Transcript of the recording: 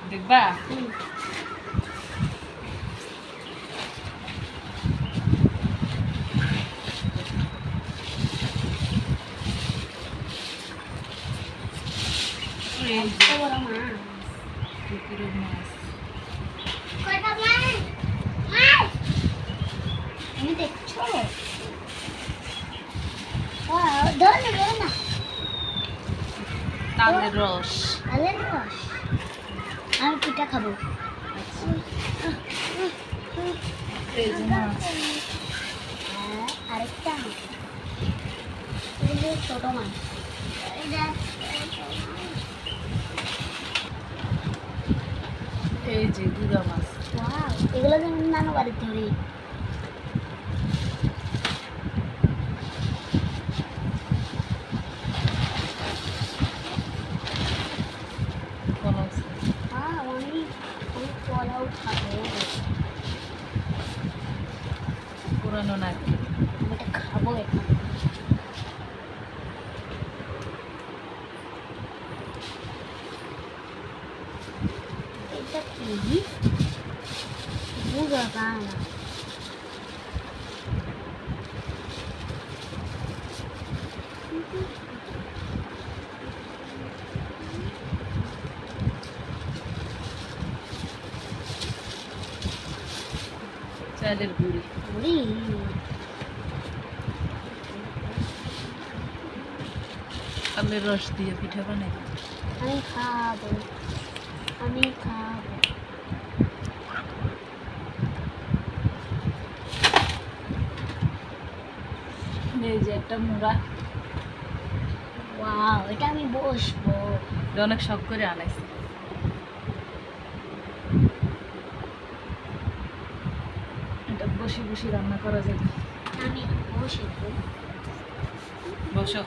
দেখবা বড় মাছ পুকুরের মাছ কয়টা মাছ মাছ তুমি দেখছো ধরো না তালের রস তালের রস আমি পিঠা খাবো এই যে মাছ আরেকটা ছোট মাছ এই যে গুড়া মাছ এগুলো যেমন নানু বাড়িতে ধরি অনেক পোলাও খাবো পুরানো নাকি এটা খাবো এখন এটা কি বুঝা যায় না চালের গুঁড়ি বুড়ি তালের রস দিয়ে পিঠা বানাই আমি খাবো আমি খাবো এই যে একটা মুড়া ওয়াও এটা আমি বসবো এটা অনেক শখ করে আনাইছি এটা বসে বসে রান্না করা যাবে আমি বসবো বসো